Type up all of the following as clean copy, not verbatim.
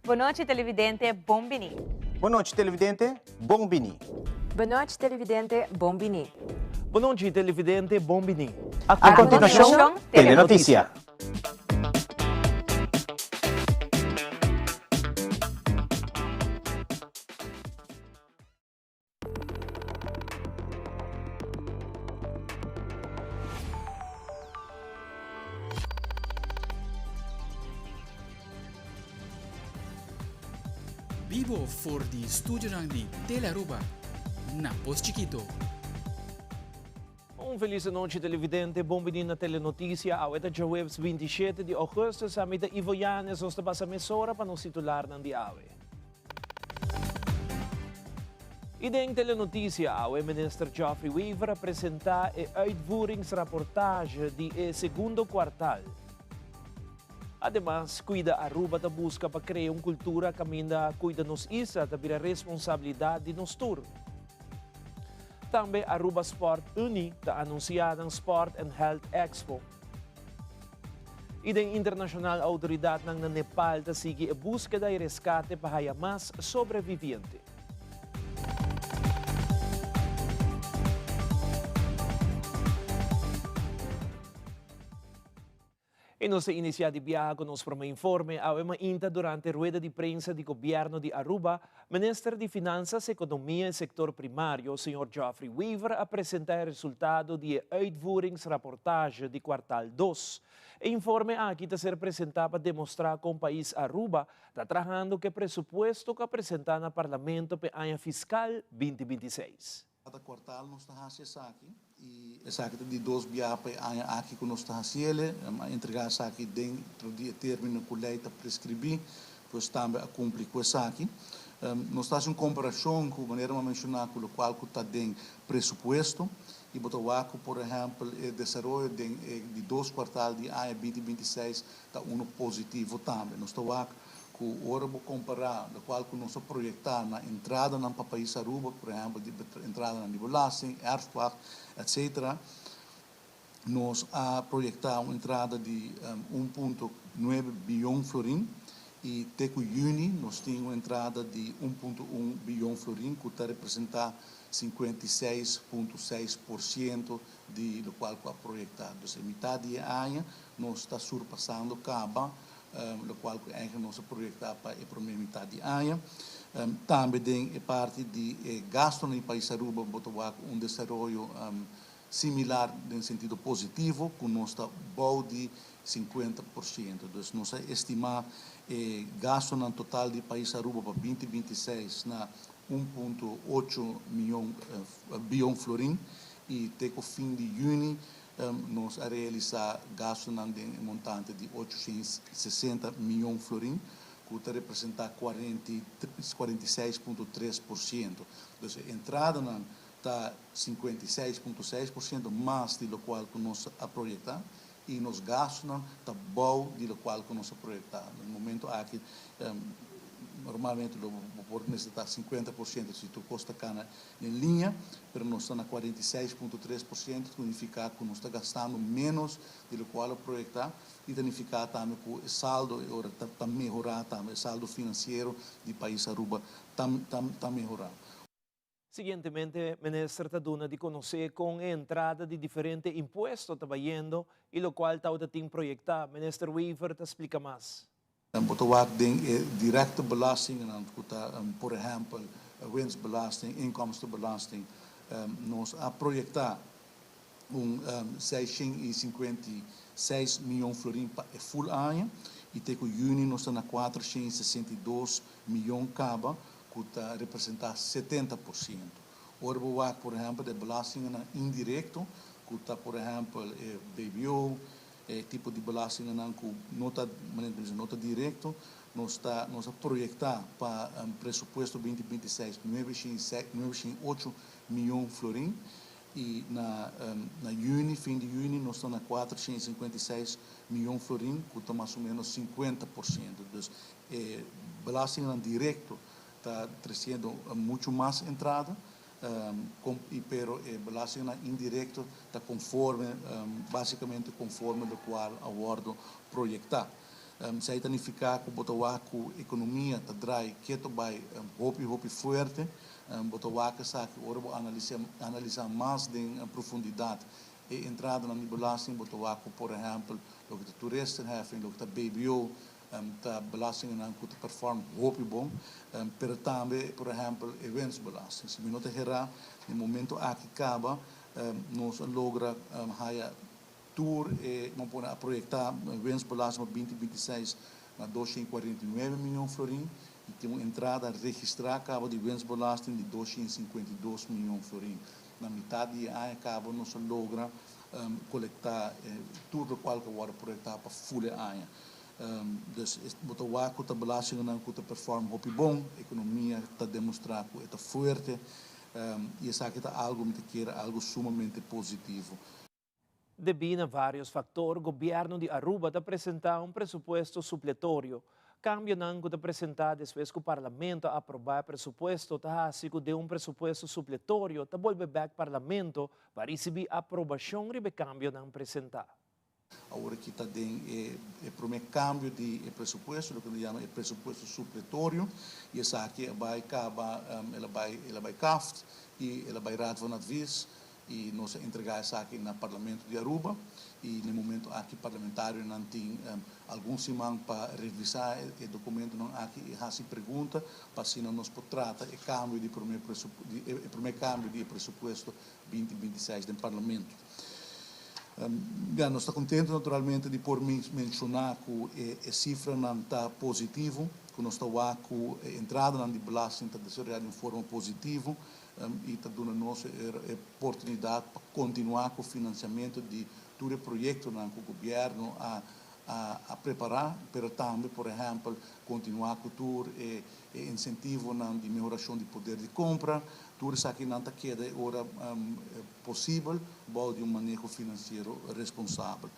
Boa noite, televidente. Bombini. Boa noite, televidente. Bombini. Boa noite, televidente. Bombini. Boa noite, televidente. Bombini. A continuação, continuação, Telenotícia. Vivo for the studio ng di Telearuba, na Pos Chiquito. Feliz noite, televidente. Bombini na Telenotícia. Awet at Webs 27 de Agosto sa mida Ivo Yanes os tabas sa mesora pa no titular ng diawe. Ideng Telenotícia, awe Minister Geoffrey Weaver apresenta e uitvoeringsrapportage di segundo kwartal. Además, cuida Aruba ta busca para criar uma cultura que ainda cuida nos isa ta vira responsabilidade de nos tur. Também Aruba Sport Uni ta anunciada ang Sport and Health Expo. Ideng internacional autoridade ng Nepal ta sige e búsqueda e rescate para mas sobreviviente. E nos inicia de viaje con nuestro informe, habemos inta durante rueda de prensa de gobierno de Aruba, Minister de Finanças, Economia e Sector Primário, Sr. Geoffrey Weaver, apresentar o resultado de uitvoeringsrapportage de kwartal 2. O informe aqui está ser apresentado para demonstrar que o país Aruba está trabalhando que presupuesto que apresentar no Parlamento para o ano fiscal 2026. Cada kwartaal nós estamos aqui e essa aqui de 2 biapes aqui que nós estamos entregar essa aqui dentro do termino que a lei está prescrever, pois também a cumprir com essa aqui. Nós estamos em comparação com a maneira de mencionar com o qual está dentro pressuposto e botar por exemplo, o desenvolvimento de 2 kwartaal de ano 2026 está positivo também. Nós estamos que ora vou comparar da qual que nós projetar na entrada na país Aruba, por exemplo, de entrada na belasting, erfslag, etc. Nós a projetar uma entrada de 1,9 bilhão florim e até que junho nós temos uma entrada de 1,1 bilhão florim, que está representar 56,6% do qual que é projetado. Então, metade do ano nós está surpassando Caba, o qual eigenlijk nós projetamos para a primeira metade do ano. Também tem parte de gasto no país Aruba, botar desenvolvimento similar no sentido positivo, com nossa boa de 50%. Então, nós estimamos gasto no total do país Aruba para 2026 na 1,8 bilhão florim e até o fim de junho nós a realizar gasto no montante de 860 milhões de florim, que representa 46,3%. Então, a entrada está 56,6%, mais do qual que nós a projetar, e nos gastos está bom do qual que nós a projetar. No momento aqui, normalmente por necessitar 50% se tu custa cana em linha, mas nós estamos a 46,3%, significa que nós estamos gastando menos do qual a projetar e significa também que o saldo está melhorando, também o saldo financeiro do país Aruba está melhorando. Siguientemente, Minister Taduna de conhecer com a entrada de diferentes impostos trabalhando e o qual está projetado. Minister Weaver te explica mais. Botar directe belastingen, por exemplo, winstbelasting, inkomstenbelasting, nós a projetar 656 milhões de florim para o full ano, e até que junho nós estamos a 462 milhões de caba, que está representar 70%. Ora, por exemplo, de belasting indireto, que está, por exemplo, BBO, tipo de belasting que nota direto, nós a projetar para o presupuesto 2026 908 milhões de florim e na junho, fim de junho, nós estamos a 456 milhões de florim, que está mais ou menos 50%. Então, belasting direto está trazendo muito mais entrada, pero belasting indireto está conforme, basicamente conforme do qual a bordo projetar. Zij tanificar com botawaku economia ta drai quieto by hopi fuerte, botawaku sabe ora vou analisar mais em profundidade e entrada na belasting botawaku, por exemplo, lo que de toeristenheffing, lo que de BBO, ta belasting na que te perform hopi bom, pero também, por exemplo, eventsbelasting. Se minuto herá, no momento aqui acaba, nós logra haya tour e vamos pôr a projetar eventsbelasting 2026 na 249 milhões de florins e temos entrada a registrar cabo de eventsbelasting de 252 milhões de florins. Na metade de ano acaba nós logra coletar tudo qual que vai projetar para full ano. Dus botar o arco da belasting não que performa hopi bom, economia está demonstrar que está forte e essa aqui está algo que algo sumamente positivo. Debido a vários fatores, o governo de Aruba está apresentando presupuesto supletório. Cambio não que apresentar depois que o parlamento aprovar o presupuesto, está assim que de presupuesto supletório, está volver back parlamento para receber aprovação e o cambio não apresentar. Agora que está dentro o primeiro câmbio de pressuposto, o que chama de pressuposto supletório, e essa aqui vai acabar, ela vai CAFT e ela vai Raad van Advies e nós entregar essa aqui no Parlamento de Aruba e no momento aqui parlamentário não tem alguns semanas para revisar o documento não aqui e fazer pergunta para se não nos trata o câmbio de primeiro câmbio de pressuposto 2026 do Parlamento. Nós estamos contentes naturalmente de por mencionar que a cifra não está positiva, que nós estamos com a entrada na belasting está desenvolvida de forma positiva e está dando-nos a oportunidade para continuar com o financiamento de todo o projeto que o governo a preparar, mas também, por exemplo, continuar com todo o incentivo de melhoração de poder de compra, tudo isso aqui não está queda agora possível, de manejo financeiro responsável.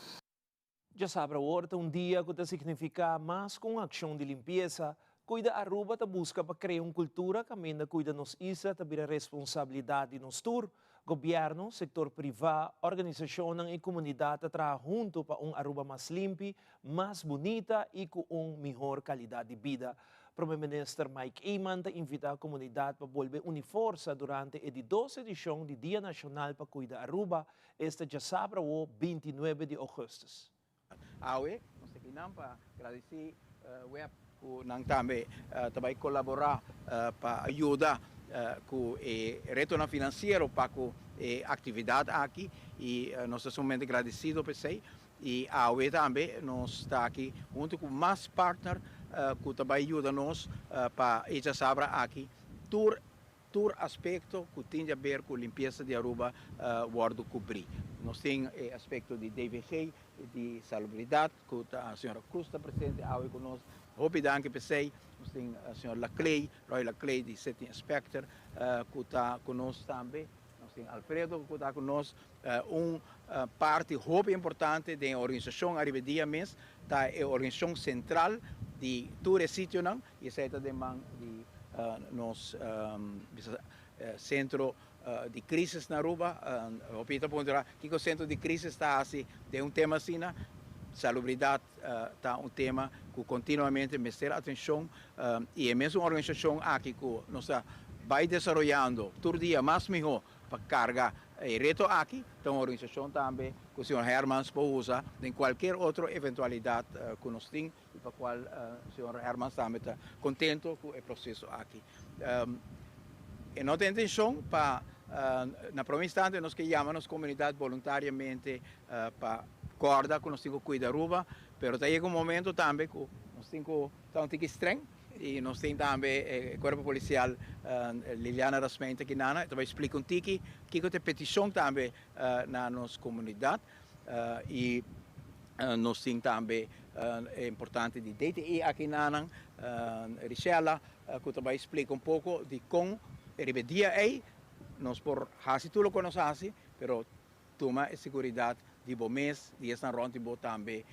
Já sabe, agora dia que significa mais com ação de limpeza, cuida Aruba ta busca para criar uma cultura que ainda cuida nos isa, ta vira responsabilidade de nos tur, governo, setor privado, organização e comunidade trabalham junto para Aruba mais limpa, mais bonita e com uma melhor qualidade de vida. O Primeiro-Ministro Mike Eman invita a comunidade para volver uniforça durante a 12 edição do Dia Nacional para Cuidar Aruba, este já sábado, 29 de agosto. Awe, nós aqui não para agradecer web que nang também também colaborar para ajudar com o retorno financeiro para com a atividade aqui e nós somos muito agradecidos por isso e a Awe também nós está aqui junto com mais partners que também ajuda nós para essa sabra aqui tur aspecto que tem a ver com a limpeza de Aruba guardo cobrir. Nós temos aspecto de DVG, de salubridade, que a senhora Cruz está presente, ao conosco. Hope danke per se. Nós temos a senhora Laclay, Roy Laclay, de Setting Inspector, que está conosco também. Nós temos Alfredo, que está conosco. Parte hope importante da organização Arribadia Mês, está a organização central de todo o sítio, e essa é também de nos centro de crise na Aruba, o Peter ponderá que o centro de crise está assim, de tema assim, salubridade está tema que continuamente merece atenção e é mesmo uma organização aqui que nós vai desenvolvendo todo dia mais melhor para carregar o reto aqui, então a organização também que o senhor Hermans pode usar em qualquer outra eventualidade que nós temos e para a qual o senhor Hermans também está contente com o processo aqui. E nossa intenção para na primeira instante nós que chamamos comunidade voluntariamente para corda que nós temos que cuidar Aruba, mas chega um momento também que nós temos que estranho e nós temos também o corpo policial Liliana Rasmenta que nana, então vai explicar um tiki que tem petição também na nossa comunidade e nós temos também é importante de DTI aqui nana, Richela que também explica um pouco de como dia aí nós por fazer tudo o que nós fazemos, mas toma a segurança de bom mês, de estar ronde também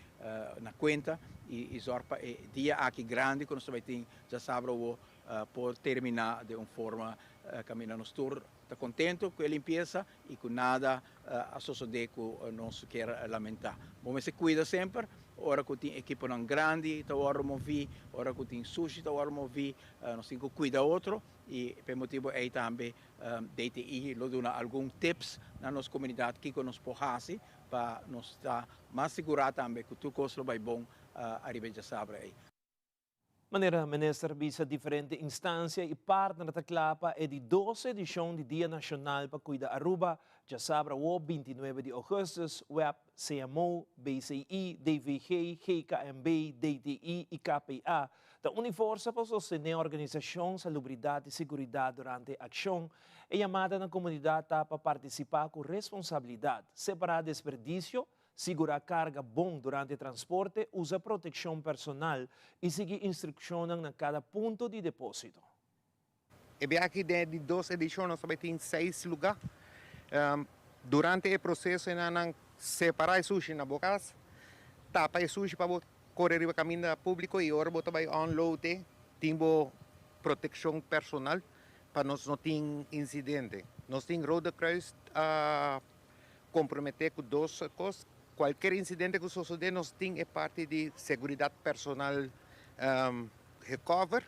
na conta e zorpa dia aqui grande que nós vai ter já sabe por terminar de uma forma caminhando nos tour. Está contente com a limpeza e com nada a suceder que nós quer lamentar. Bom, se cuida sempre. Ora que tem equipe não grande, tá hora mover, ora que tem sushi, tá hora mover, nós temos que cuidar outro e por motivo aí também DTI lo dá algum tips na nossa comunidade que nos porrasse para nós estar mais seguro também que tudo coisa vai bom a Ribeira Sabra aí. Maneira, minister visa diferente instância e partner da clapa é de 12 edição do Dia Nacional para Cuidar Aruba, já sabra o 29 de agosto, web CMO, BCI, DVG, GKMB, DTI e KPA, da uniforça para sostener a organização, salubridade e segurança durante a ação, é chamada na comunidade para participar com responsabilidade, separar desperdício, segurar carga bom durante o transporte, usa proteção personal e seguir instruções em cada ponto de depósito. E aqui de 2 edições nós também temos 6 lugares. Durante o processo, nós separamos o sushi na boca, tapa o sushi para correr o caminho público e agora também unload, temos proteção personal para nós não ter incidente. Nós temos Roda Cruz a comprometer com 2 coisas. Qualquer incidente que suceder, nós temos parte de segurança personal recover.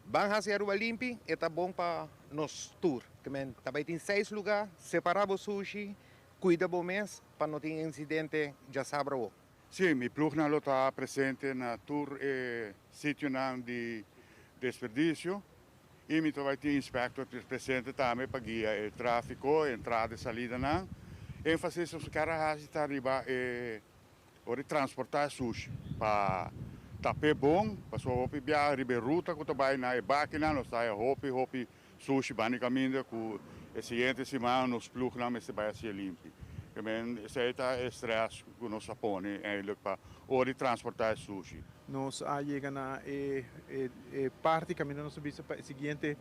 Vamos fazer a rua limpa e está bom para nos tour. Também tem 6 lugares, separamos o sushi, cuida bom mês para não ter incidente, já sabe o. Sim, meu plano está presente na tour e sítio de desperdício. E me vai ter inspector presente também para guiar o tráfego, entrada e saída. ênfase sobre cara está arriba ori transportar sushi para tape bom para sua hopi bia ribe ruta que vai na máquina nós sai hopi sushi bani caminho com esse ente semana nos plug na mas vai ser limpo também esse é estresse que nós sapone para ori transportar sushi nós chega na parte caminho nós subir para seguinte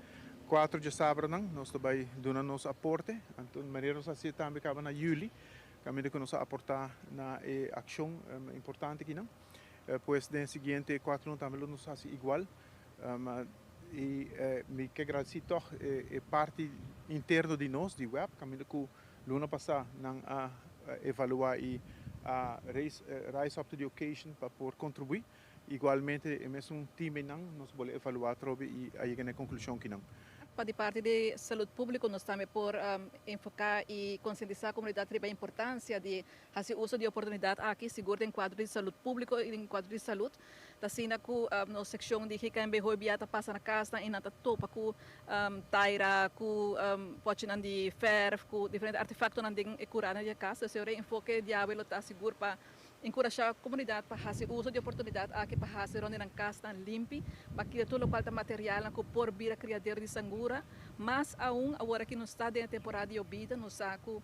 4 de sábado nós também dando nosso aporte então maneira nós assim também acaba na julho caminho que nós aportar na ação importante aqui não pois den seguinte 4 também nós assim igual e me que agradecer toch parte interno de nós de web caminho que luna passar não a evaluar e a rise up to the occasion para por contribuir igualmente mesmo time não nós podemos evaluar trobe e aí na conclusão que não de parte de saúde pública, nós também por enfocar e conscientizar a comunidade sobre a importância de fazer uso de oportunidade aqui, seguro em quadro de saúde pública e em quadro de saúde. Assim, na nossa secção de GKMB Hoibiata passa na casa e na topa com taira, com pochinan de ferro, com diferentes artefactos na curar na casa. Esse é o enfoque de água está seguro para encorajar a comunidade para fazer uso de oportunidade aqui para fazer onde na casa limpa, para que todo o qual está material na por vir a criadeira de sangura, mas agora que nós está dentro da temporada de obida, nós saco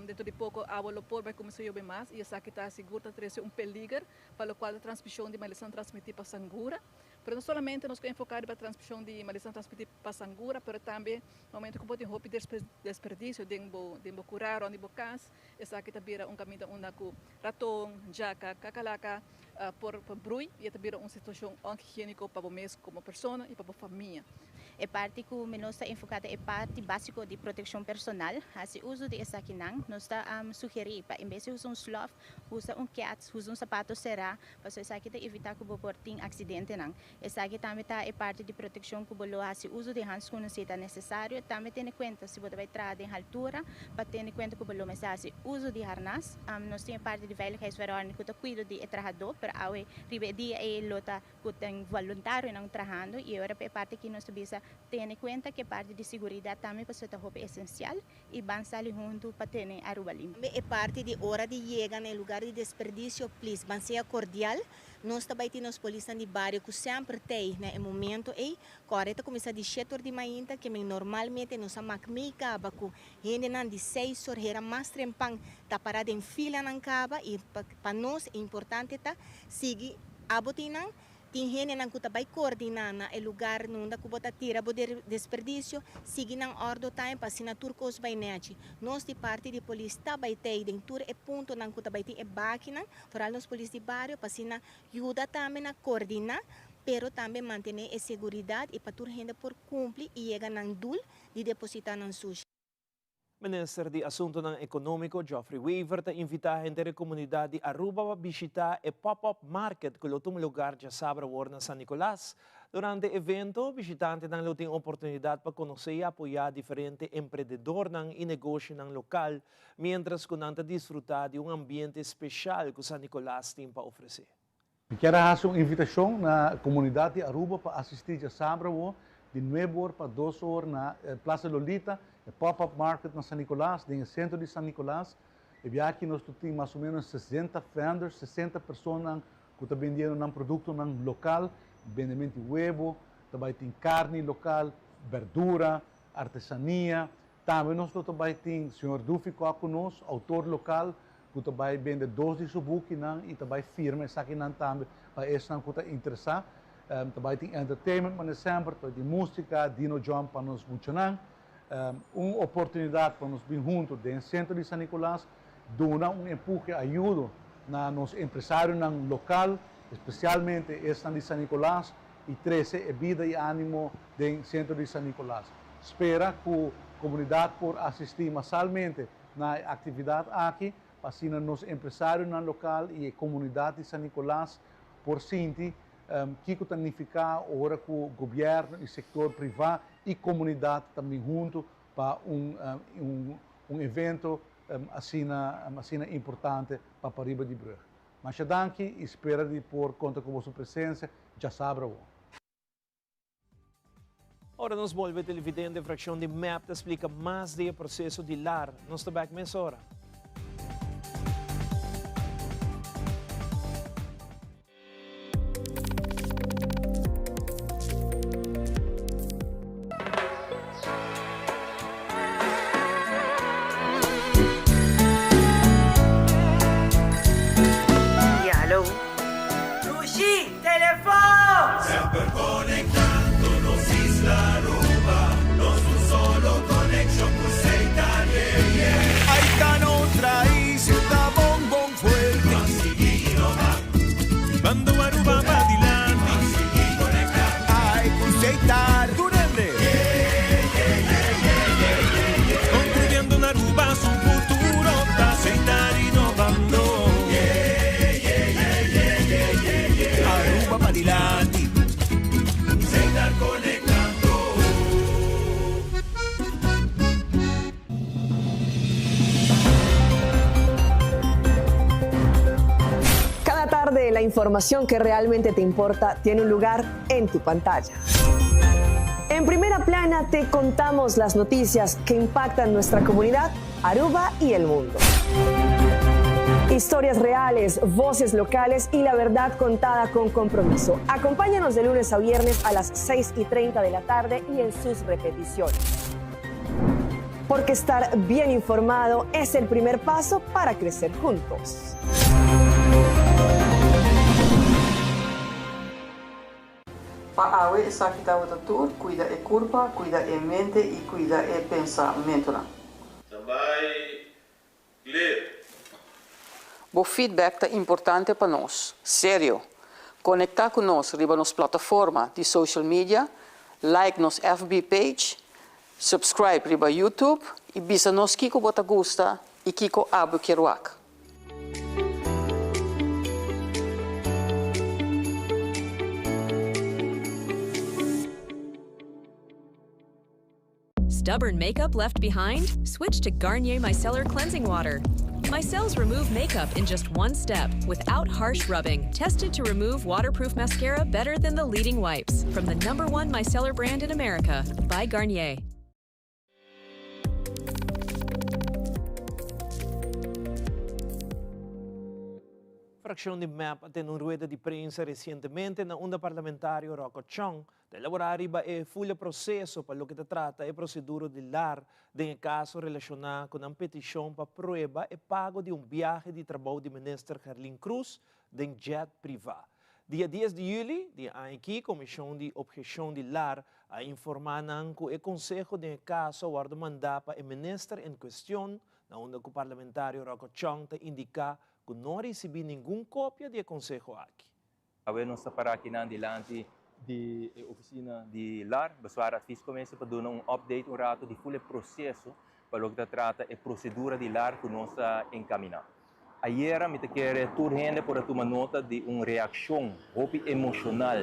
dentro de pouco a água por vai começar a chover mais e essa que está segura trazer peligro para o qual a transmissão de maldição transmitida para sangura. Mas não somente nós queremos focar para a transmissão de maldição transmitida para sangura, mas também no momento que pode roupa desperdício, de curar onde bocas, essa que está vira caminho onde com ratão, jaca, cacalaca, por brui e está uma situação higiênica para o mês como pessoa e para a família. É parte que nós está enfocada é parte básico de proteção personal. Assim uso de essa aqui nós está sugerir para em vez de usar sloth, usa cat, usa sapato será, para essa aqui evitar que o portem acidente não. Essa aqui também é parte de proteção que o bolo assim uso de hands quando se é necessário. Também tem em conta se você vai trazer em altura, para ter em conta que o bolo mas assim uso de harness. Nós tem parte de veiligheidsverordening que cuido de trabalhador para awe ribe dia lota que tem voluntário não trabalhando e agora é parte que nós bisa ter em conta que parte de segurança também para ser roupa essencial e avançar junto para ter a rua limpa. É parte de hora de chegar no lugar de desperdício, please, seja cordial. Nós também temos polícia de bairro que sempre tem, no momento, correta começa de 7 horas de manhã, que normalmente nós macmica, baku, gente não de 6 horas, era mais trempang, tá parada em fila na caba e para nós é importante tá seguir a botina. Tem gente que está coordenar no lugar onde você tira o desperdício, seguir na ordem time para assinatura coisa vai nete. Nós de parte de polícia também tem dentro é ponto onde você vai ter máquina, para nós polícia de bairro para assinar ajuda também a coordenar pero também manter a segurança e para toda gente por cumprir e chegar no dul de depositar no sushi. Minister di Assunto ng Econômico, Geoffrey Weaver, ta invitahan a comunidad de Aruba a visitar e pop-up market que lutung lugar de Sabra Warna San Nicolas. Durante o evento, visitante ng luting oportunidad para conhecer e apoiar diferente empreendedor ng negócio ng lokal, mientras kunanta disfrutar de ambiente especial que San Nicolas tem para oferecer. Quero fazer uma invitação na comunidade de Aruba para assistir a Sabra Warna de 9 horas para 2 horas na Plaza Lolita, o pop-up market na San Nicolas, no centro de San Nicolas. E aqui nós temos mais ou menos 60 vendors, 60 pessoas que estão vendendo um produto local, vendimento de huevo, também tem carne local, verdura, artesania. Também nós temos o Sr. Duffy conosco, autor local, que também vende 2 de subuki e também firma, isso aqui também para esse que está interessado. Também tem entertainment para sempre, tem música, Dino John para nos funcionar. Uma oportunidade para nos vir juntos no centro de San Nicolas, dar empurre, ajuda a nos empresários local, especialmente esta de San Nicolas, e trazer vida e ânimo no centro de San Nicolas. Espero que a comunidade por assistir massalmente na atividade aqui, para assim nos empresários local e a comunidade de San Nicolas por sentir que significa agora que o governo, o setor privado e a comunidade também junto para um evento assim importante para Pariba de Brugge. Mas danke e espero de por conta com a sua presença, já sabe. Ora nos volve televidente, fração de MAP explica mais do processo de LAR. Nos está back mais hora. Sempre conectándonos Isla Aruba, nos un solo connection con Seitan, yeah, yeah. Ahí está otra isla, bombón fuerte. Más seguido va, mando Aruba para Dilan. Más seguido conectado. Ay, con Seitan, tu nombre. Yeah, yeah, yeah, yeah, yeah, yeah. Construyendo en Aruba su futuro, está Seitan innovando. Yeah, yeah, yeah, yeah, yeah, yeah, yeah. Aruba para Dilan. Cada tarde la información que realmente te importa tiene un lugar en tu pantalla. En Primera Plana te contamos las noticias que impactan nuestra comunidad, Aruba y el mundo. Historias reales, voces locales y la verdad contada con compromiso. Acompáñanos de lunes a viernes a las 6:30 de la tarde y en sus repeticiones. Porque estar bien informado es el primer paso para crecer juntos. Paawe sakita watatur, cuida e curva, cuida e mente e cuida e pensamento. Também ler. O feedback é importante para nós, sério. Conectar conosco riba nos plataforma de social media, like nos FB page, subscribe riba YouTube e bisa nos kiko bota gusta e kiko abu kiruak. Stubborn makeup left behind? Switch to Garnier Micellar Cleansing Water. Micelles remove makeup in just one step, without harsh rubbing. Tested to remove waterproof mascara better than the leading wipes. From the #1 micellar brand in America, by Garnier. Fração de MAP tem uma rueda de prensa recentemente na onda parlamentário Rocco Chong de elaborar o full processo para o que trata a procedura de LAR em caso relacionado com a petição para prova e pago de viagem de trabalho do ministro Carlin Cruz em jet privado. Dia 10 de julho, a Comissão de Objeção de LAR a informar que o Conselho de caso guarda mandar para o ministro em questão, na onda que o parlamentário Rocco Chong te indica que não recebi nenhuma cópia do Conselho aqui. Nós estamos para aqui dilante da oficina de LAR, para advies começa para dar update rato de full processo para o que trata a procedura de LAR que nós encaminhamos. Ayer me quero turhende para tomar nota de reação emocional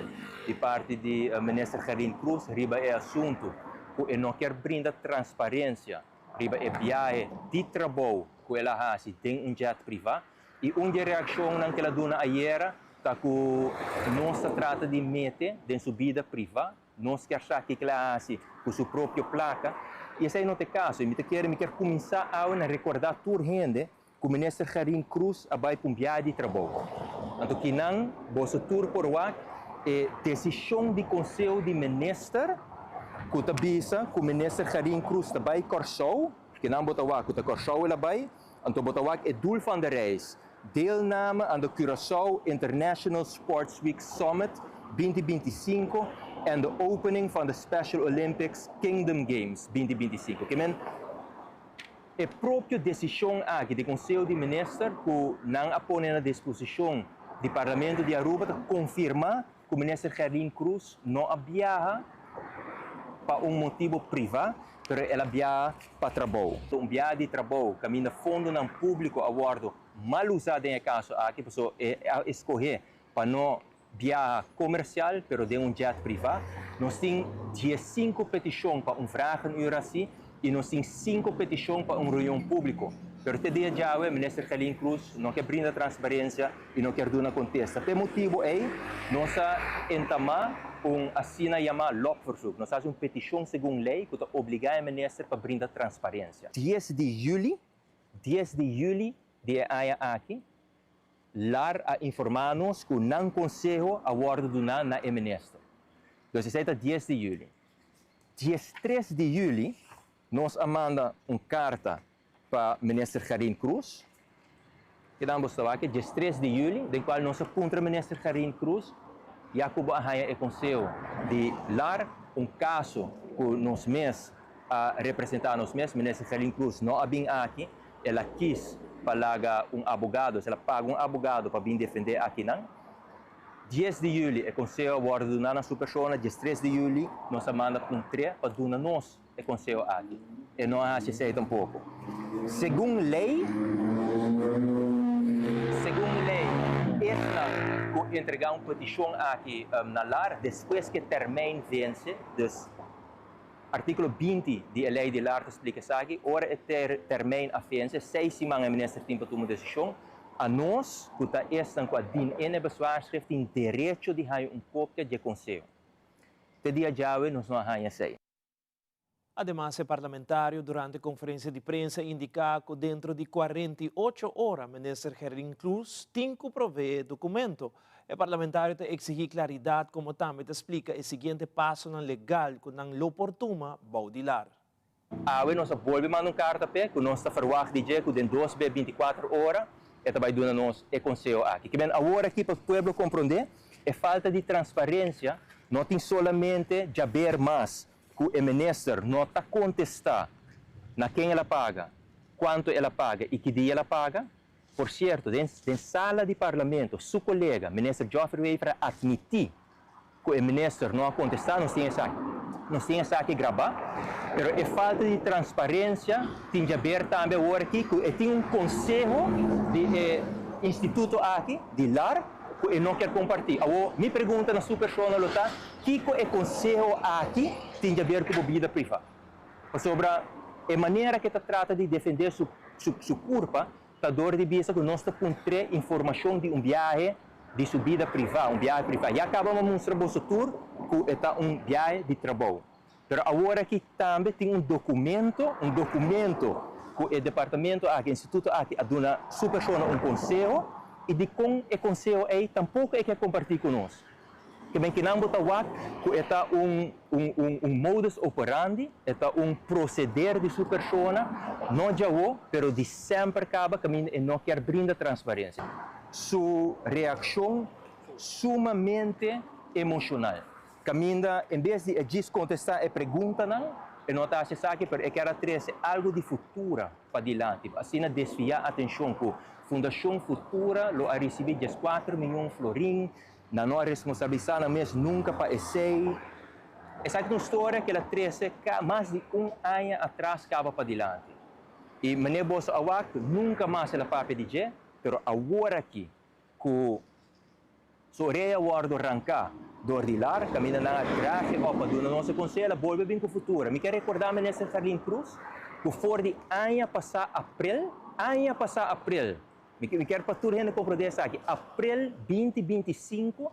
de parte do ministro Gerin Cruz riba o assunto que não quer brindar transparência riba o viagem de trabalho que ela faz em jet privado e reação que ela deu ayer tá que não se trata de meter de subida privada, não se quer achar que ela faz com sua própria placa e esse não é o caso. Me quer começar a recordar turhende que o ministro Gerin Cruz vai para viagem de trabalho. Então, que não, você tour por lá, é decisão do Conselho de Ministros, que avisa que o ministro Gerin Cruz vai Corsou, que não bota lá, que Corsou ele vai, então bota lá é doel van de reis. Deelname aan de Curaçao International Sports Week Summit 2025 en de opening van de Special Olympics Kingdom Games 2025. Que men a própria decisão aqui do Conselho de Ministros que não põe à disposição do Parlamento de Aruba de confirmar que o ministro Gerin Cruz não viaja para motivo privado, mas ela viaja para trabalho. Então, viagem de trabalho, caminho fundo não público a bordo mal usado em caso aqui, pessoa escolher para não viajar comercial, mas de jet privado. Nós temos 15 petições para vraag uur assim e nós temos 5 petições para reunião público. Pero até dia já o ministro Gerin Cruz não quer brindar transparência e não quer dar uma contesta. Pelo motivo é nós entamar assina chamada lobverzoek. Nós fazemos petição segundo lei que obriga o ministro para brindar transparência. 10 de julho de aia aqui, LAR a informar-nos que não conselho a bordo do na ministro. Então, esse é 10 de julho. Dia 3 de julho, nós manda uma carta para o ministro Gerin Cruz, que damos aqui, dia 3 de julho, do qual nós contra o ministro Gerin Cruz, e a Cuba o conselho de LAR, caso que nós mesmos representar nós mesmos, o ministro Gerin Cruz não vem aqui, ela quis pagar advogado, ela paga advogado para vir defender aqui não. 10 de julho, o conselho aborda do na sua pessoa, dia 3 de julho, nós manda um tre para do nós o conselho aqui. E não acha isso tampouco. Segundo lei, esta que entregar uma petição aqui na LAR, depois que termine vence, artículo 20 da lei de LAR explica isso aqui, ora termine a vence, 6 semanas o ministro tem para tomar decisão, a nós, que estão com a DIN e a bezwaarschrift, tem direito de ter cópia de conselho. Te dia já, nós não temos isso. Además, el parlamentario durante conferencia de prensa indica que dentro de 48 horas el ministro Gerin Cruz tiene que proveer documento. El parlamentario te exige claridad como también te explica el siguiente paso legal que no lo oportuno baudilar. Nós volvemos a mandar carta que nós está verwacht que em 24 horas esta vai dar nos o conselho aqui. Que bem agora aqui para o povo compreender, é falta de transparência, não tem solamente saber mais que o ministro não está contestar na quem ela paga, quanto ela paga e que dia ela paga. Por certo, dentro da sala de parlamento, seu colega, o ministro Geoffrey Wever, admitir que o ministro não contestar, nós temos aqui gravar, mas é falta de transparência, tem que ver também agora aqui que tem conselho de instituto aqui, de LAR, que não quer compartilhar. Me pergunta na sua pessoa, que é conselho aqui tem a ver com a vida privada. Sobre a maneira que trata de defender sua culpa, está dor de vista que nós temos informação de viagem de sua vida privada, viagem privada. E acabamos de mostrar para o tour que é viagem de trabalho. Mas agora aqui também tem um documento que o departamento, o instituto, dá a sua pessoa conselho, e de com o conselho aí tampouco é que compartilhar conosco. Que bem que não botar que é modus operandi, é proceder de sua pessoa, não já mas de sempre acaba que não quer brindar transparência. Sua reação sumamente emocional. Caminha, em vez de descontestar a pergunta, não está a achar que é que ela traz algo de futuro para adiante. Assim, desviar a atenção que a Fundação Futura a recebido 4 milhões de florins na nossa responsabilidade mesmo nunca para esse. Essa é uma história que ela trouxe mais de ano atrás acaba para adiante. E maneira boa awak nunca mais ela para pedir, mas agora aqui com Soreia Wardo arrancar Dordilar, caminha na graça, opa, do nosso conselho, volve bem com o futuro. Me quero recordar nessa Carlin Cruz, que for de ano passado abril, me quero para tudo rende compreender aqui, abril 2025,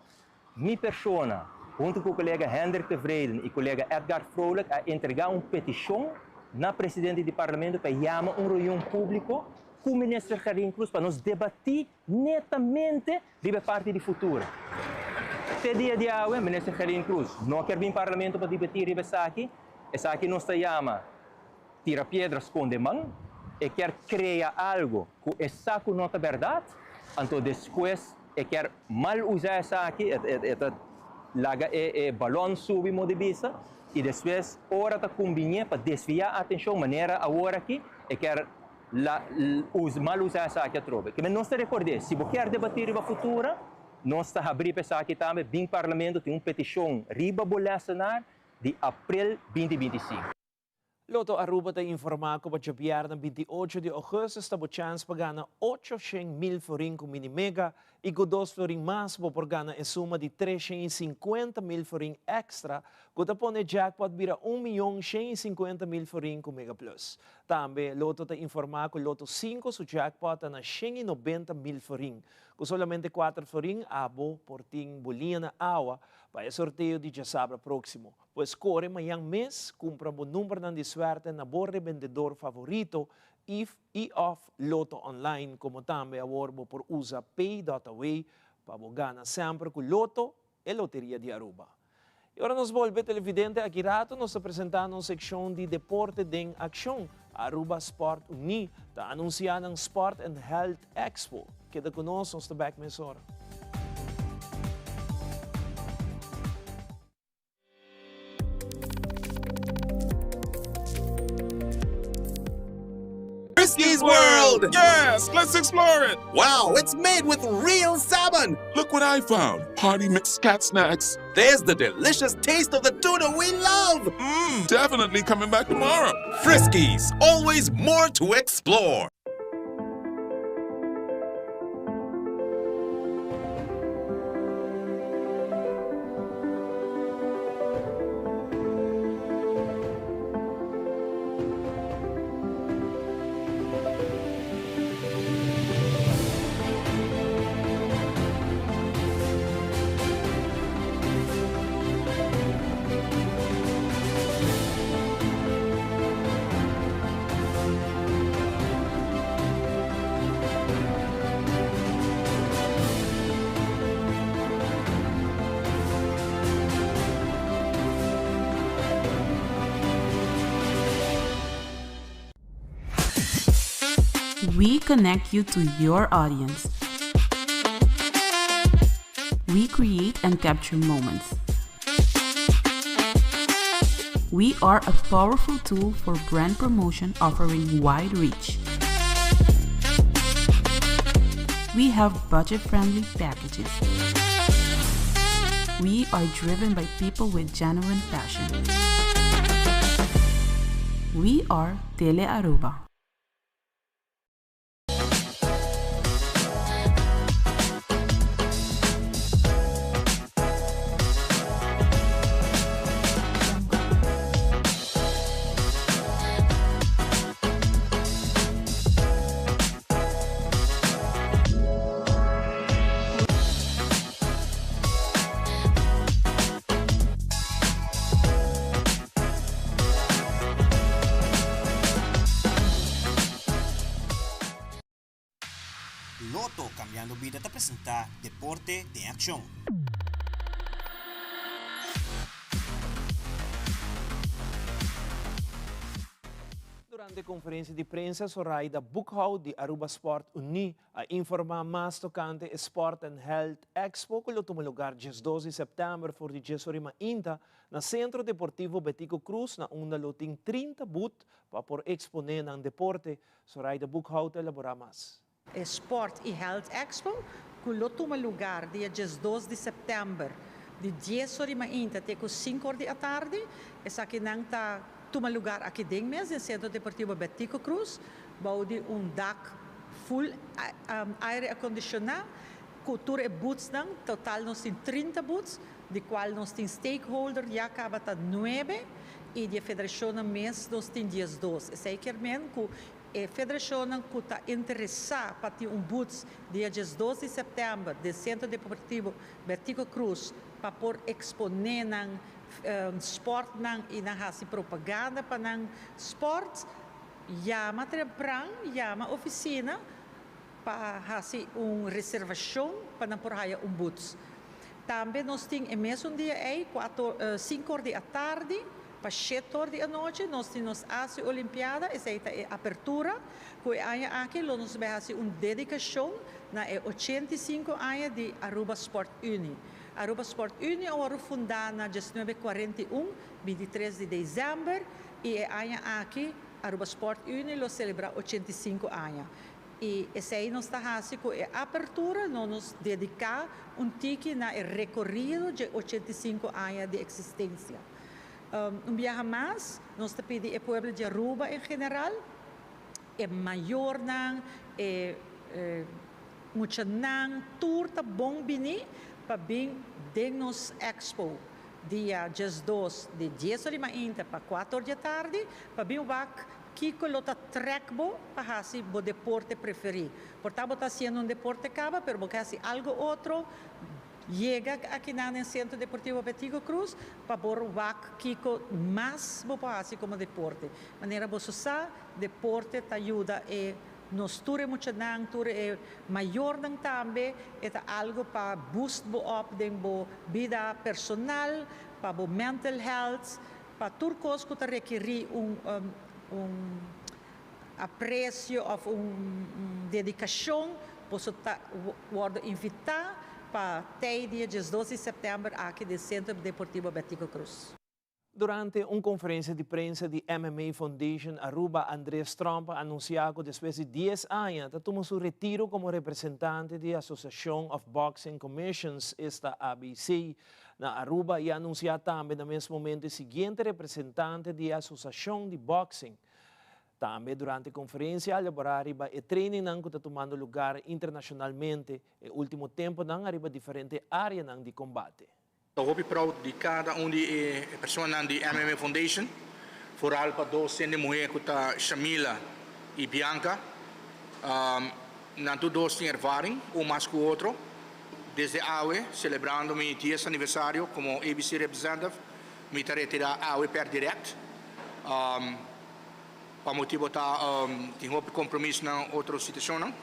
minha pessoa, junto com o colega Hendrik de Vreden e o colega Edgar Vrolijk, a entregar uma petição na presidente do parlamento para chamar reunião público com o ministro Carlin Cruz para nos debater netamente sobre parte do futuro. Até dia de hoje, ministro Carlin Cruz, não quer vir ao parlamento para debater sobre isso aqui. Isso aqui não se chama tira pedras com demão e quer criar algo que essa não é verdade. Então depois quer mal usar isso aqui, larga balão subir de vista e depois hora está combinando para desviar a atenção maneira agora aqui e quer mal usar essa aqui a trova. Que não se recorde, se você quer debater sobre o futuro, nós estamos abrindo essa aqui também, bem parlamento tem uma petição riba bolsonar de abril 2025. Loto Aruba te informar que o na 28 de agosto está a chance para ganhar 800,000 florin com Minimega e com 2 florin mais por ganhar em suma de 350,000 florin extra, que põe jackpot vira 1.150.000 florin com Mega Plus. Também, Loto te informar que o Loto 5 su jackpot na 190,000 florin, com somente 4 florin abo por ting bolina awa para o sorteio de sabra próximo. Pois corre amanhã mês, compra o número de suerte na borre vendedor favorito e off Loto Online, como também agora por usa Pay.away para ganhar sempre com Loto e Loteria de Aruba. E agora nos volve televidente aqui rato, nos apresentando uma seção de deporte em ação. Aruba Sport Uni está anunciando ang Sport and Health Expo. Queda conosco nos back mesora. Frisky's World! Yes, let's explore it! Wow, it's made with real salmon! Look what I found! Hearty mixed cat snacks. There's the delicious taste of the tuna we love! Definitely coming back tomorrow! Frisky's, always more to explore! We connect you to your audience. We create and capture moments. We are a powerful tool for brand promotion offering wide reach. We have budget-friendly packages. We are driven by people with genuine passion. We are Tele Aruba. Loto Cambiando Vida te apresenta Deporte de Acción. Durante a conferência de prensa, Zoraida Buchau de Aruba Sport Uni a informar mais tocante Sport and Health Expo que toma lugar dia 12 de setembro por de Jesorima Inta na Centro Deportivo Betico Cruz na onda loting 30 boot para por exponer ng deporte. Zoraida Buchau te elabora mais. Sport e Health Expo, que toma lugar dia 12 de setembro, de 10 horas da manhã até 5 horas da tarde. Essa aqui não está toma lugar aqui dentro mesmo, no Centro Deportivo Betico Cruz, boude dak full aire acondicionado, cultura e boots não, total nós temos 30 boots, de qual nós temos stakeholder, já acaba tá 9, e a federação mês nós temos 12. Esse aqui é mesmo que a federação que está interessada para ter boots dia 12 de setembro, do Centro Deportivo Betico Cruz, para por exponer sport e fazer propaganda para sport, chama chama oficina para fazer uma reservação para por boots. Também nós temos mesmo dia 5 horas da tarde, para 7 horas da noite, nós temos a Olimpiada, essa é a abertura, que aqui nós vamos fazer uma dedicação na 85 anos de Aruba Sport Uni. Aruba Sport Uni é fundada na 1941, 23 de dezembro, e aqui Aruba Sport Uni lo celebra 85 anos. E esse aí nós está fazendo a abertura, nós nos dedicar tique na recorrido de 85 anos de existência. Viaje mais, nós pedimos ao povo de Aruba em geral, é maior, muito turta bom bini, para bem de nos expo, dia 12 de 10 horas da manhã para 4 horas da tarde, para bem o que colota trekbo para fazer o deporte preferido. Portanto, está sendo deporte acaba, mas porque fazer algo outro, chega aqui no Centro Deportivo Betico Cruz para ver o que mais fazer como deporte. De maneira que você sabe, deporte te ajuda a nos ture muito nang ture maior nang também é algo para boost up den bo vida personal, para bo mental health, para turcos que requerir aprecio ou dedicação, você pode invitar para o dia 12 de setembro aqui do Centro Deportivo Betico Cruz. Durante uma conferência de prensa de MMA Foundation, Aruba, Andrés Trump anunciou que depois de 10 anos, tomou seu retiro como representante da Association of Boxing Commissions, esta ABC, na Aruba, e anunciou também no mesmo momento o seguinte representante da Associação de Boxing. Também durante a conferência, a elaborar o training que está tomando lugar internacionalmente, no último tempo, arriba diferentes áreas de combate. Eu sou proud de cada de pessoas da MMA Foundation, vooral para duas mulheres como Shamila e Bianca. Não todos têm ervaring, um mais que o outro. Desde AUE, celebrando meu 10º aniversário como ABC representative, me retirar AUE per direct. Para motivo tenho um compromisso na outra situação,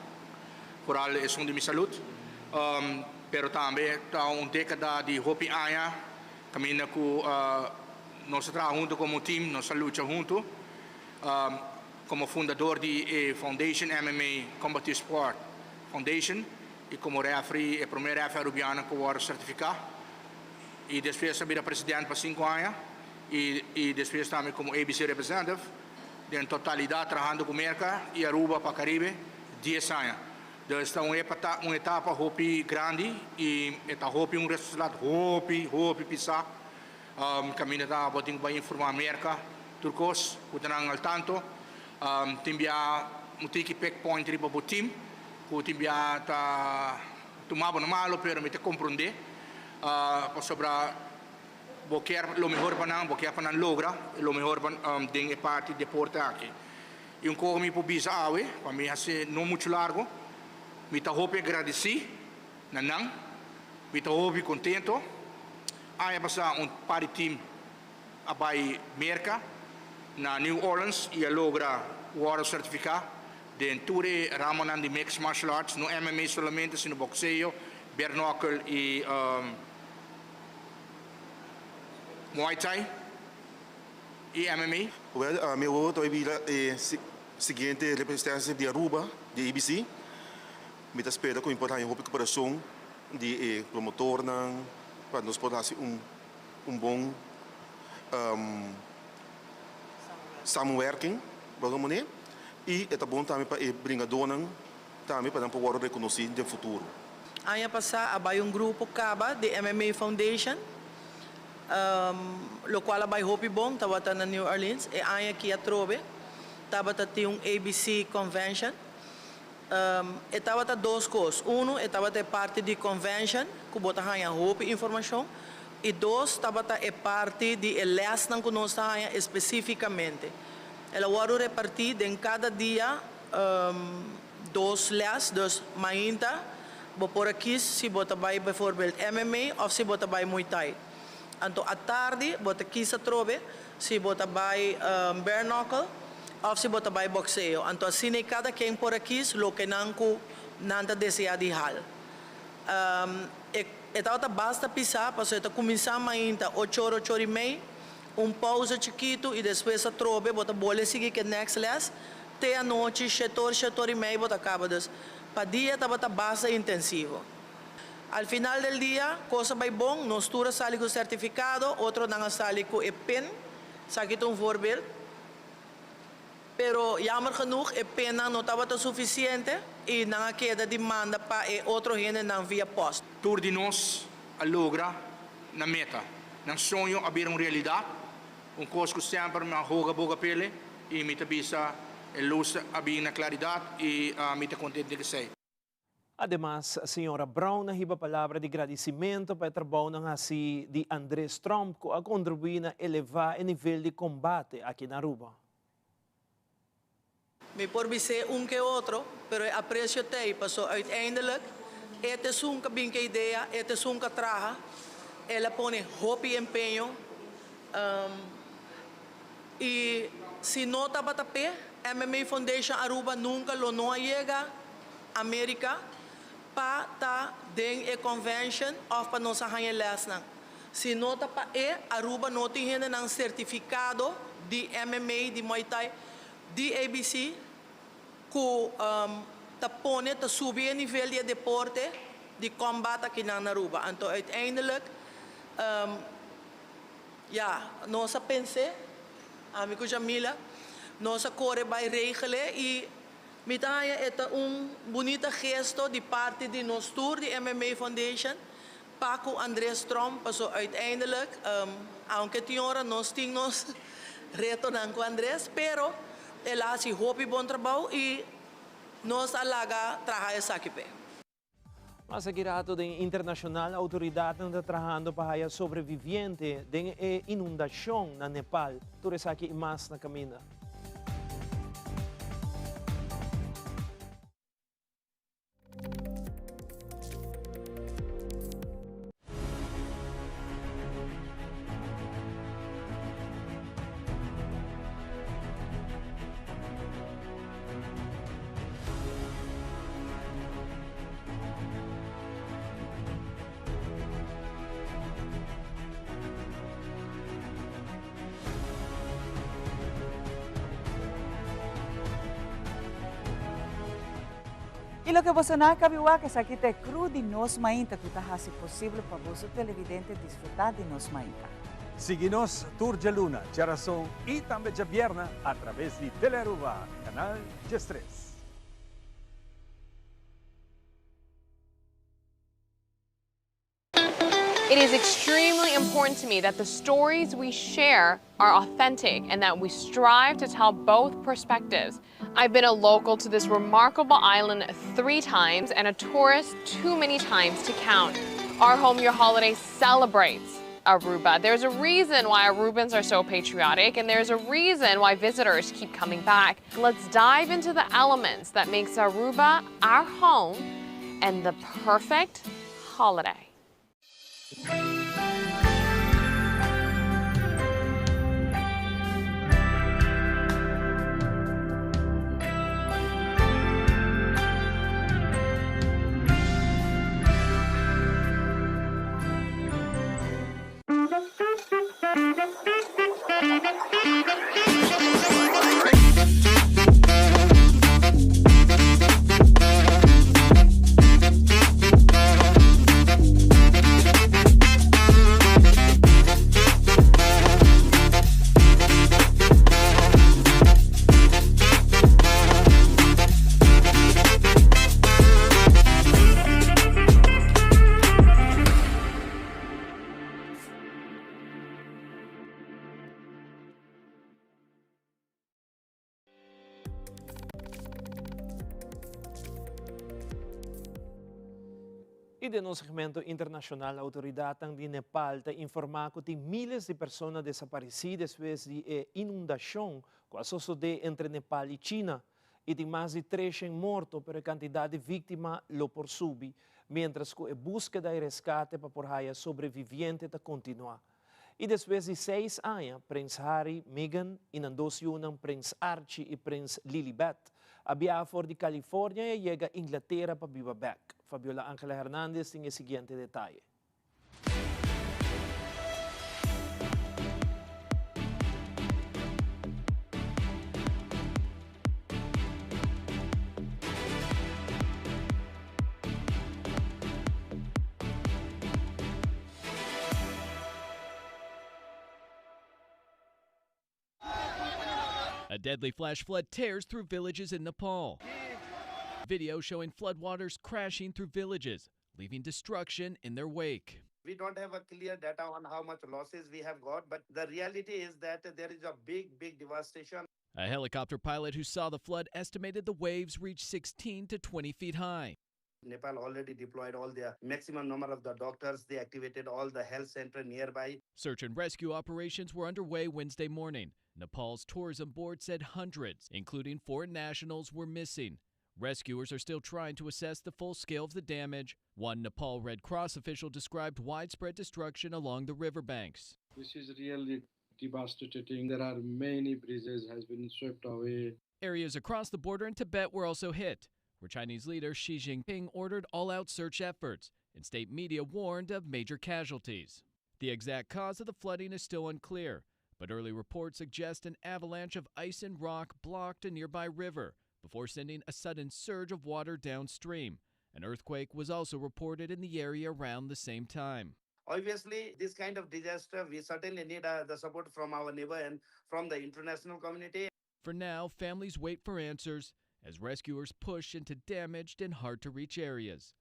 vooral é de minha saúde. Pero também está uma década de hopi aia, caminha com nós trabalhamos junto como time, nós luta junto, como fundador de Foundation MMA Combat Sport Foundation e como referee, a primeira referee arubiana que eu certificado e depois também presidente para 5 anos e depois também como ABC representative, em totalidade trabalhando com América e Aruba para Caribe 10 anos. Então, esta é uma etapa hopi grande e esta hopi resultado hopi pisar. Caminho está botando para informar a América, turcos, que estão ao tanto. Também um pick point para o time, que também está tomando no malo, mas me compreender. Sobre o que é o melhor para nós, o que é para nós logra, o melhor para a parte de deporte aqui. E como me pubisa awe, para mim é não muito largo. Me está agradecido, não, me está contento. Aí passar party team a vai América na New Orleans e logra o certificado de Ture Ramanan de Mixed Martial Arts, no MMA solamente, sino boxeo, bare knuckle e Muay Thai e MMA. Well, meu outro é seguinte representante de Aruba, de ABC. Me espera com importante cooperação de promotor para nós podermos bom samworking, vamos e é bom também para brincar também para poder reconhecer no futuro. Ano passado, havia grupo CABA, de MMA Foundation, lo qual vai hopi bom, estava na New Orleans, e ano aqui a Trobe, estava tinha ABC Convention, estava duas coisas. Estava parte de convention, que bota a hopi informação, e dois, estava parte de lesson que nós temos especificamente. Ela vai repartir em cada dia dois lessons, dus mainta, por aqui se bota vai, bijvoorbeeld MMA ou se bota vai Muay Thai. Então, à tarde, bota aqui se trobe, se bota vai bare knuckle ou se bota vai boxeo. Então, assim, cada quem por aqui, lo que não nada deseja de hal. Então, basta pisar, porque começar mainta 8 horas, 8 horas e meia, pausa chiquito e depois se trobe, bota bola seguir que next class, até a noite, 7 horas e meia, bota acaba. Para dia, estava base intensivo. Al final del dia, coisa vai bom, nós tura sali com certificado, outro não sali com pen, sakit voorbeeld. Pero jammer genoeg, pen não estava suficiente e não queda demanda para outro gente não via post. Tour de nós a logra na meta, não sonho a ver uma realidade, coisa que sempre me arroga boga pele e me tabisa luz abrir na claridade e me está contente de que sei. Además, a senhora Brown nahiba palavra de agradecimento para o trabalho de Andrés Trump que a contribuir na elevar o nível de combate aqui na Aruba. Me por ser que outro, pero aprecio te, passou uiteindelijk, este é um que ideia, este é um que traga, ela põe hope e empenho, e se não está para pé, MMA Foundation Aruba nunca lo não chega à América para estar dentro da convention ou para nós arranjar lesson. Se não está para Aruba não tem um certificado de MMA, de Muay Thai, de ABC, que está subir o nível de deporte, de combate aqui na Aruba. Então, uiteindelijk, nós pensamos, amigo Jamila, nós corre vai regelen e mitaya é bonito gesto de parte de nós tour de MMA Foundation para o Andrés Trump passou uiteindelijk, aunque tinha nós tínhamos reto com Andrés, pero ele faz hope bom trabalho e nós alaga trabalhar essa aqui. Mas aqui da internacional, a autoridade está trabalhando para a sobrevivente de inundação na Nepal. Tudo isso aqui mais na caminho. Y lo que você não cabiua que aqui te cru de nos mainta que está fazendo possível para você televidente desfrutar de nos mainta. Siga-nos Tour de Luna, Geração e também de Vierna através de Telearuba, canal G3. It is extremely important to me that the stories we share are authentic and that we strive to tell both perspectives. I've been a local to this remarkable island 3 times and a tourist too many times to count. Our Home Your Holiday celebrates Aruba. There's a reason why Arubans are so patriotic, and there's a reason why visitors keep coming back. Let's dive into the elements that makes Aruba our home and the perfect holiday. E de no segmento internacional, a autoridade de Nepal te informa que tem miles de pessoas desaparecidas después de inundação que sucedeu entre Nepal e China. E tem mais de 300 mortos, pero a quantidade de vítimas lo por subir, mientras que a búsqueda e resgate para por aí sobreviviente continua. E depois de 6 anos, Prince Harry, Meghan, e nas duas unam Prince Archie e Prince Lilibet, a viajar de Califórnia e chega a Inglaterra para viver back. Fabiola Ángela Hernández tem o seguinte detalhe. A deadly flash flood tears through villages in Nepal. Video showing floodwaters crashing through villages, leaving destruction in their wake. We don't have a clear data on how much losses we have got, but the reality is that there is a big devastation. A helicopter pilot who saw the flood estimated the waves reached 16 to 20 feet high. Nepal already deployed all their maximum number of the doctors. They activated all the health center nearby. Search and rescue operations were underway Wednesday morning. Nepal's tourism board said hundreds, including foreign nationals, were missing. Rescuers are still trying to assess the full scale of the damage. One Nepal Red Cross official described widespread destruction along the riverbanks. This is really devastating. There are many bridges has been swept away. Areas across the border in Tibet were also hit, where Chinese leader Xi Jinping ordered all-out search efforts, and state media warned of major casualties. The exact cause of the flooding is still unclear, but early reports suggest an avalanche of ice and rock blocked a nearby river before sending a sudden surge of water downstream. An earthquake was also reported in the area around the same time. Obviously, this kind of disaster, we certainly need the support from our neighbor and from the international community. For now, families wait for answers as rescuers push into damaged and hard-to-reach areas.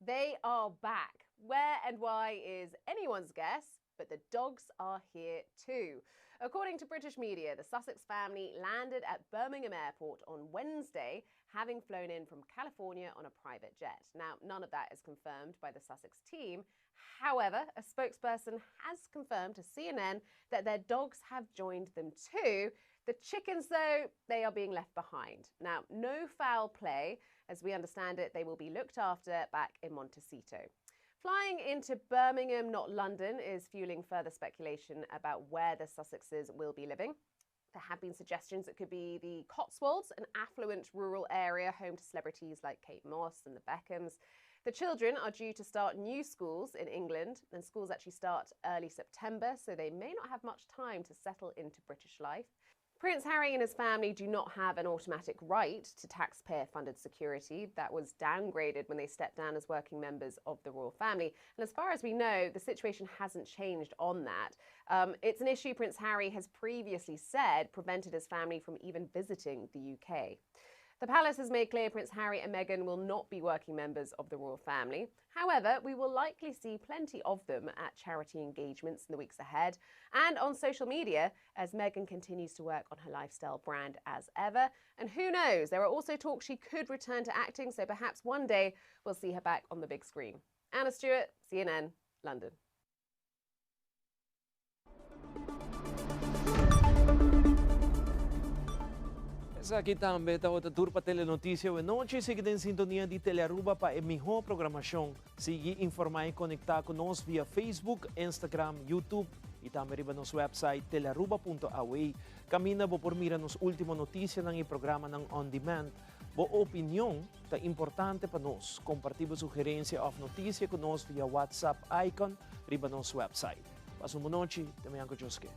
They are back. Where and why is anyone's guess, but the dogs are here too. According to British media, the Sussex family landed at Birmingham Airport on Wednesday, having flown in from California on a private jet. Now, none of that is confirmed by the Sussex team. However, a spokesperson has confirmed to CNN that their dogs have joined them too. The chickens, though, they are being left behind. Now, no foul play. As we understand it, they will be looked after back in Montecito. Flying into Birmingham, not London, is fueling further speculation about where the Sussexes will be living. There have been suggestions it could be the Cotswolds, an affluent rural area home to celebrities like Kate Moss and the Beckhams. The children are due to start new schools in England, and schools actually start early September, so they may not have much time to settle into British life. Prince Harry and his family do not have an automatic right to taxpayer-funded security. That was downgraded when they stepped down as working members of the royal family. And as far as we know, the situation hasn't changed on that. It's an issue Prince Harry has previously said prevented his family from even visiting the UK. The palace has made clear Prince Harry and Meghan will not be working members of the royal family. However, we will likely see plenty of them at charity engagements in the weeks ahead and on social media as Meghan continues to work on her lifestyle brand as ever. And who knows, there are also talks she could return to acting, so perhaps one day we'll see her back on the big screen. Anna Stewart, CNN, London. Aqui também está outra turma Telenotícia de noite. Siga em sintonia de Telearuba para a melhor programação. Siga informar e conectar conosco via Facebook, Instagram, YouTube e também riba nosso website telearuba.aw. Camina por mira nos última notícia ng programa ng On Demand. Bo opinião é importante para nós. Compartilhe sugerência of notícia conosco via WhatsApp icon riba nosso website. Passo uma noite, também com Josuke.